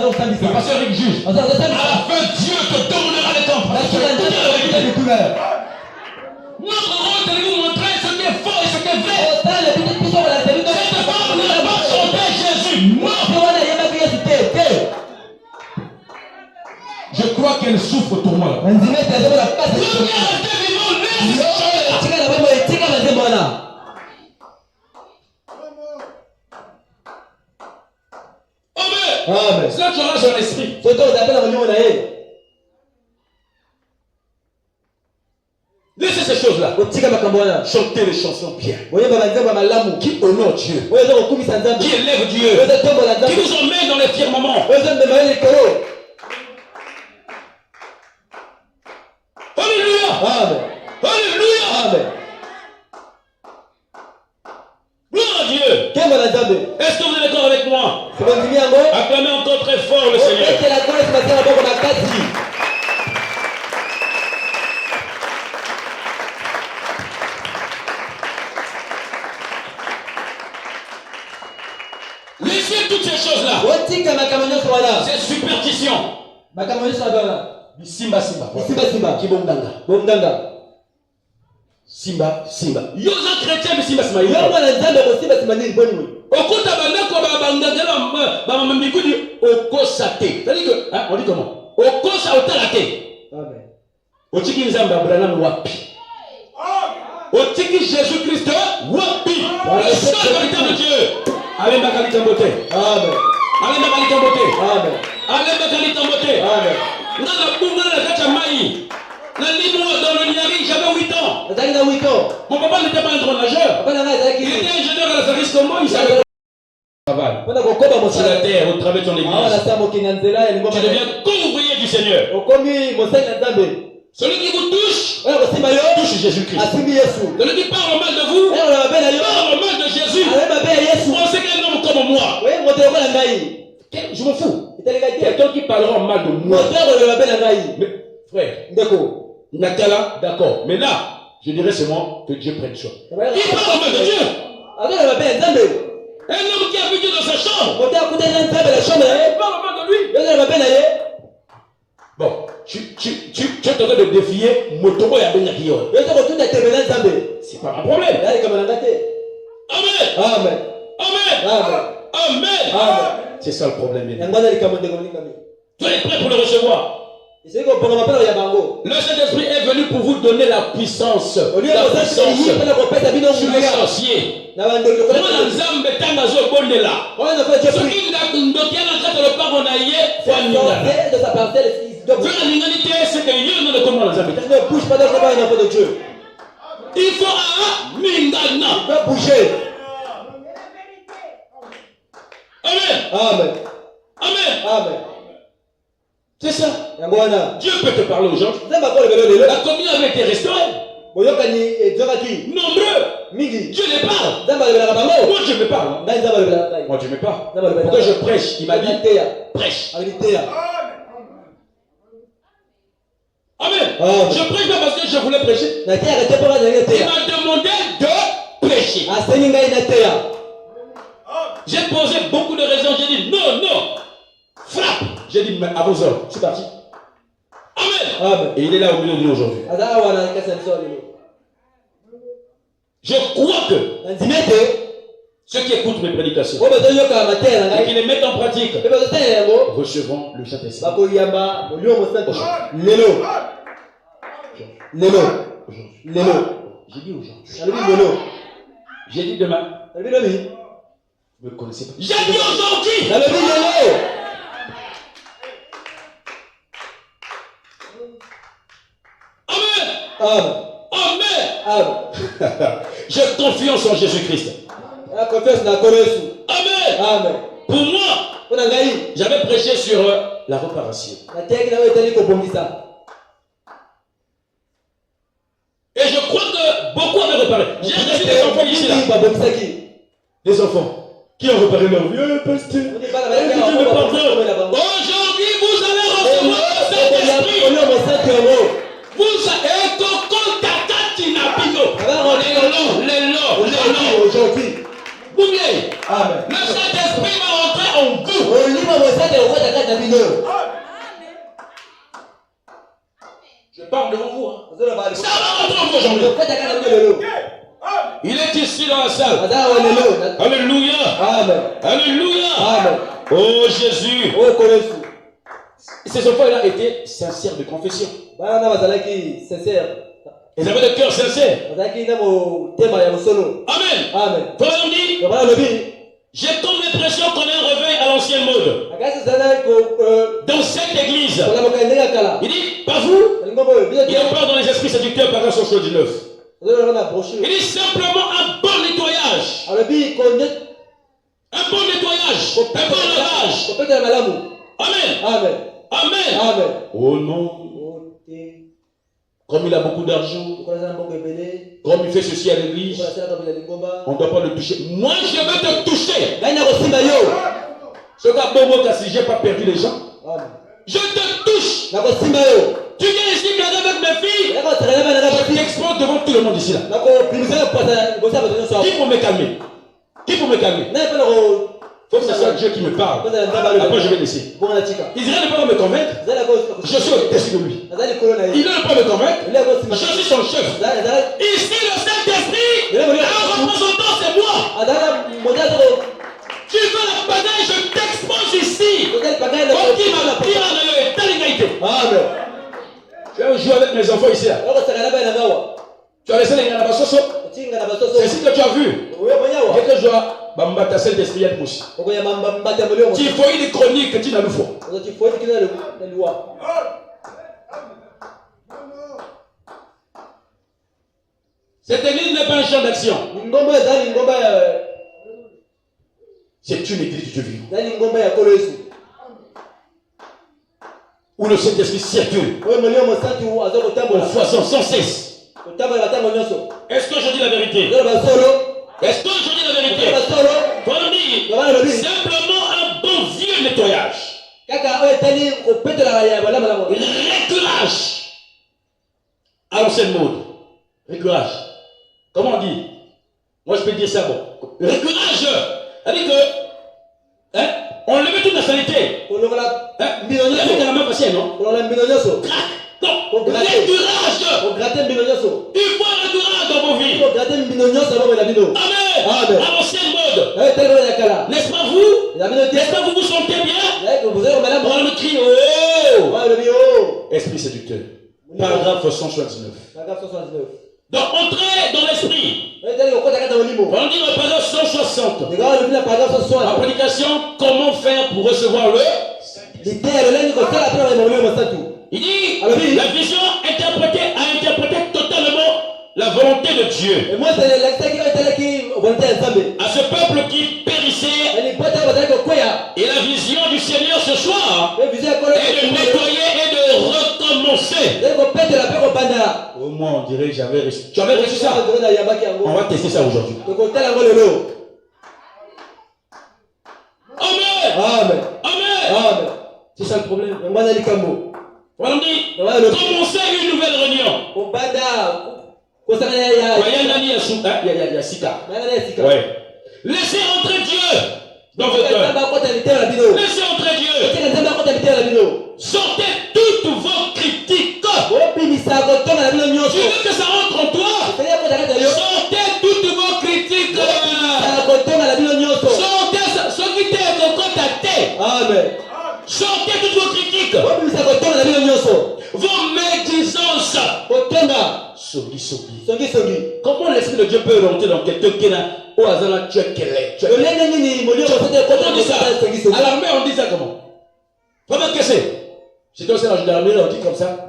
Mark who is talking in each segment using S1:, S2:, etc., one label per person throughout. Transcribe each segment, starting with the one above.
S1: Le pasteur Eric juge. À la fin, Dieu te donnera les temps. Notre rôle, c'est de vous montrer ce qui est faux et ce qui est vrai. Cette femme n'a pas chanté Jésus. Non. Je crois qu'elle souffre pour moi. Amen. Cela tu auras son esprit. Laissez ces choses-là. Chantez les chansons bien. Qui honorent Dieu. Qui élèvent Dieu. Qui nous emmènent dans les firmaments. Alléluia.
S2: Amen.
S1: Alléluia.
S2: Amen.
S1: Gloire à Dieu. Est-ce que vous êtes d'accord avec moi? Acclamez encore très fort le Seigneur. Laissez toutes ces choses-là. C'est superstition. Simba. Simba. Yosa chrétien mais Simba. Okota bandako babangakela bamamikudi okosate. C'est-à-dire que on dit comment? Okosa otalate. Amen. Otiki nzamba Abraham wapi? Otiki Jésus-Christ wapi? Le seul véritable Dieu. Allez bakali beauté. Amen. Allez bakali beauté. Amen. Allez bakali beauté. Amen. Nana bunga na kacha mai. Dans le Niari, j'avais 8 ans. Mon papa n'était pas un grand nageur. Il était ingénieur à la Saris Combo, il savait travail. Sur la terre, au travers de ton église. Tu deviens co-ouvrier du Seigneur. Celui qui vous touche, touche Jésus-Christ. Celui qui parle mal de vous, parle mal de Jésus. Pensez qu'un homme comme moi. Je m'en fous. Quelqu'un qui parlera mal de moi. Mais, frère, Natala, d'accord. Mais là, je dirais seulement que Dieu prenne soin. Il parle mal de Dieu. Un homme qui a vécu dans sa chambre. Il parle mal de lui. Bon, tu es en train de défier Motobo et Abenyakiyo. C'est pas un problème. Amen. C'est ça le problème. Tu es prêt pour le recevoir? Le Saint-Esprit est venu pour vous donner la puissance. Sur les sorciers. Il faut bouger. Amen. C'est ça. Dieu peut te parler aujourd'hui. La communion avait été restaurée. Nombreux. Dieu les parle. Moi je me parle. Pourquoi je prêche? Il m'a dit prêche. Amen. Je prêche pas parce que je voulais prêcher. Il m'a demandé de prêcher. J'ai posé beaucoup de raisons. J'ai dit non. Frappe. J'ai dit, mais à vos ordres, c'est parti. Amen. Et il est là au milieu de nous aujourd'hui. Je crois que ceux qui écoutent mes prédications et qui les mettent en pratique recevront le Saint-Esprit. J'ai dit aujourd'hui. J'ai dit demain. Vous ne me connaissez pas. J'ai dit aujourd'hui. Amen. J'ai confiance en Jésus-Christ. Amen. Pour moi, j'avais prêché sur la réparation. Et je crois que beaucoup avaient réparé. J'ai reçu des enfants ici là. Des enfants qui ont réparé leur vie. Pasteur, aujourd'hui, vous allez recevoir le Saint-Esprit. Vous savez aujourd'hui. Le Saint-Esprit va rentrer en vous. Ça va rentrer en vous aujourd'hui. Il est ici dans la salle. Alléluia. Alléluia. Oh Jésus. Ces enfants-là étaient sincères de confession. Ils avaient le cœur sincère. Amen. J'ai comme l'impression qu'on a un réveil à l'ancienne mode. Dans cette église. Il dit, pas vous. Il en parle dans les esprits séducteurs, paragraphe 179. Il dit simplement un bon nettoyage. Un bon nettoyage. Un bon lavage. Amen. Amen. Oh non. Comme il a beaucoup d'argent, comme il fait ceci à l'église, on ne doit pas le toucher. Moi, je veux te toucher. Ce gars, si je n'ai pas perdu les gens, je te touche. Tu viens ici, avec mes filles, je t'expose devant tout le monde ici. Là. Qui peut me calmer? Qui peut me calmer? Il faut que ce soit Dieu qui me parle. Après, je vais laisser. Israël ne peut pas me convaincre. Je suis au-dessus de lui. Il ne peut pas me convaincre. Je suis son chef. Ici, le Saint-Esprit, un représentant, c'est moi. Tu veux la bagaille, je t'expose ici. Je vais jouer avec mes enfants ici. Tu as laissé les Ganabasoso. C'est ici que tu as vu. Dès que je vois Bambata Saint-Esprit à Mousse. Tu vois une chronique que tu n'as pas fait. Cette église n'est pas un champ d'action. C'est une église de Dieu vivant. Où le Saint-Esprit circule. On foisonne sans cesse. Est-ce que je dis la vérité? Est-ce que je dis la vérité? Simplement un bon vieux nettoyage. Réglage. À l'ancienne mode. Réglage. Comment on dit? Moi je peux dire ça bon. Réglage. C'est-à-dire que on levait toute la sanité. On levait la main faciale, non? Non. Réglage. Il faut un réglage dans vos vies. Amen. À l'ancienne mode. N'est-ce pas vous? N'est-ce pas vous vous sentez bien? On me crie oh. Esprit séducteur. Paragraphe 179. Donc entrez dans l'esprit. On dit le paragraphe 160. La prédication, comment faire pour recevoir le? Il dit la vision a interprété totalement la volonté de Dieu. À ce peuple qui périssait, et la vision du Seigneur ce soir est de nettoyer et de recommencer. Au moins on dirait que j'avais reçu. Tu avais reçu ça? On va tester ça aujourd'hui. Amen. C'est ça le problème. On dit commencer une nouvelle réunion. Laissez entrer Dieu dans votre cœur. Laissez entrer Dieu. Sortez toutes vos critiques. Tu veux que ça rentre en toi? Sortez toutes vos critiques. Sortez ce qui t'est contacté. Sortez toutes vos critiques. Vos médisances. Comment l'Esprit de Dieu peut rentrer dans quelqu'un qui n'a au hasard tu es quel est? On dit ça. À l'armée, on dit ça comment? Comment que c'est? C'est toi, c'est la gendarmerie, on dit comme ça.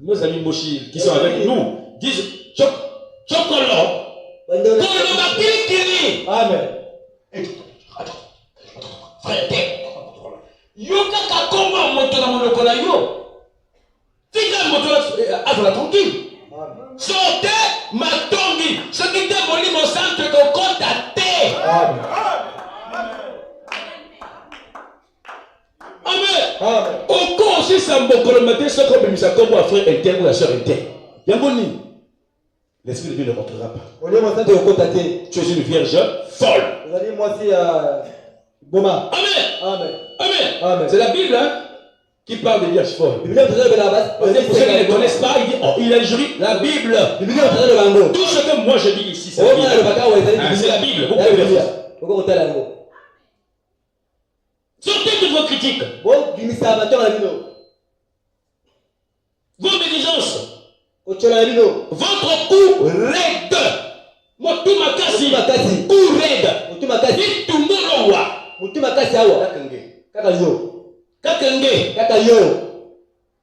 S1: Nos amis Moshi qui sont avec nous disent Chokolo. Amen. Frère, yoka kakoma moto na monoko na yo. Tika moto la tranquille. Sortez matongi. Ce qui te moli mon sang te contacté. Amen. Au corps aussi ça mbokolo matin ce qu'on peut ça comme un frère interne ou la sœur interne. Yangoni. L'esprit de Dieu ne rentrera pas. Tu es une vierge folle.
S2: Boma.
S1: Amen. C'est la Bible, hein? qui parle de Biashfor. Pour ceux qui ne connaissent pas, il dit, oh, il a juré la Bible. Tout ce que moi je dis ici, c'est la Bible. C'est la Bible. Vous pouvez vérifier. Sortez toutes vos critiques, vos négligences, votre coup raide. Moi, tout ma casse, coup raide. Dit tout le monde.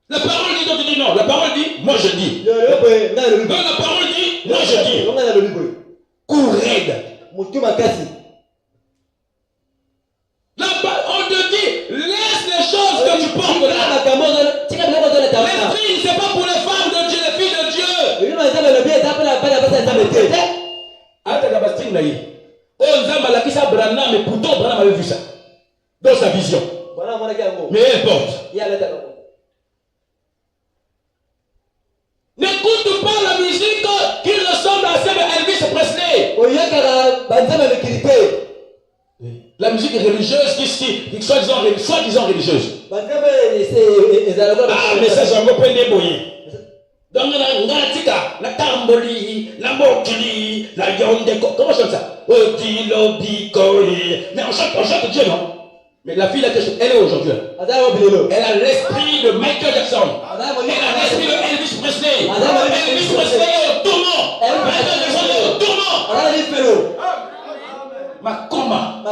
S1: La parole dit, donc tu dis non. La parole dit, moi je dis. La parole dit, moi je dis. Coup raide. On te dit, laisse les choses que tu portes là. L'esprit, c'est pas pour les femmes de Dieu, les filles de Dieu. Dans sa vision. Mais elle porte. N'écoute pas la musique qui ressemble à celle de Elvis Presley. La musique religieuse qui soi-disant religieuse. Ah, mais ça, j'en veux pas débrouiller. Donc, la tamboli, la mokili, la yondeko. Comment je chante ça? Mais on chante Dieu, non? Mais la fille là, elle est aujourd'hui. Elle a l'esprit de Michael Jackson. Elle a l'esprit de Elvis Presley. Elvis Presley est au tourment. Michael Jackson est au tourment. Makoma.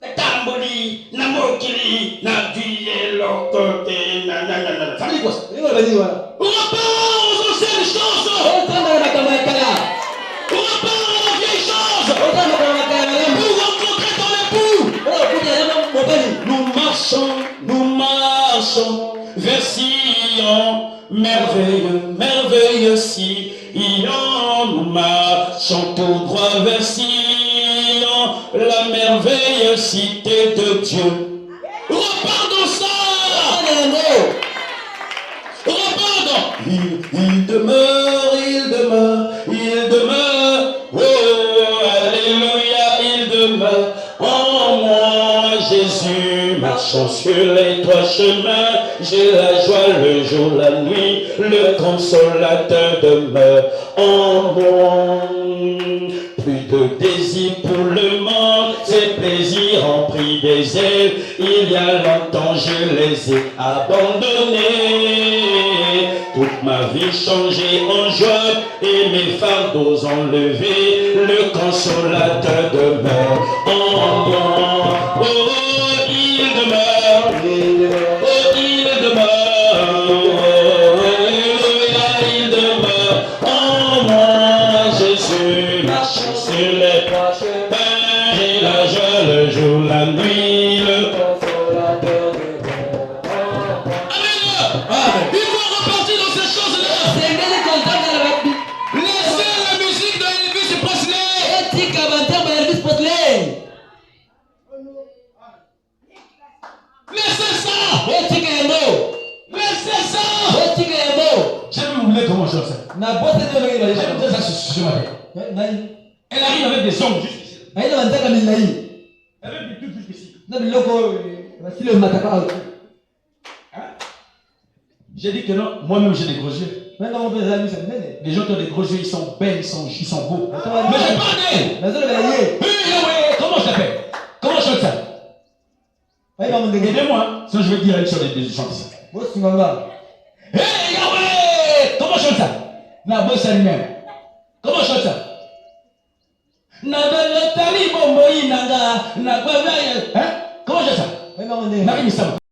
S1: La tamboli, la mokili, la vielo côté, nanana. Ça veut dire quoi ça? On repart aux anciennes choses. On repart à la vieille chose. Pour rencontrer ton époux. Nous marchons vers Sion, merveilleux Sion. Nous marchons tout droit vers Sion, la merveilleuse cité de Dieu. Repardons ça. Repardons. Il demeure. Oh, alléluia, il demeure en moi. Jésus marchant sur les trois chemins. J'ai la joie le jour, la nuit. Le consolateur demeure en moi. Plus de désir pour le monde, ses plaisirs ont pris des ailes. Il y a longtemps je les ai abandonnés. Toute ma vie changée en joie et mes fardeaux enlevés. Le consolateur demeure en moi. Oh, il demeure. Oh, il demeure. Oh, alléluia, il demeure en moi. Jésus marche sur les trois chemins. J'ai la joie le jour, la nuit, le consolateur de Dieu. Amen. Il faut repartir dans ces choses-là. Laissez la musique de Elvis Presley. Laissez ça. Laissez ça. J'aime vous comment je fais ça. J'aime ça ce matin. Elle arrive avec des ongles jusqu'ici. Avec des trucs jusqu'ici. J'ai dit que non, moi-même j'ai des gros yeux. Les gens qui ont des gros yeux, ils sont belles, ils sont beaux. Mais j'ai pas d'elle. Comment je l'appelle? Comment je chante ça? Aidez-moi, sinon je vais dire à une chose de chanter ça. Hey Yahweh! Comment je chante ça? Na bossa lui-même. Comment je chante ça? Comment je chante ça?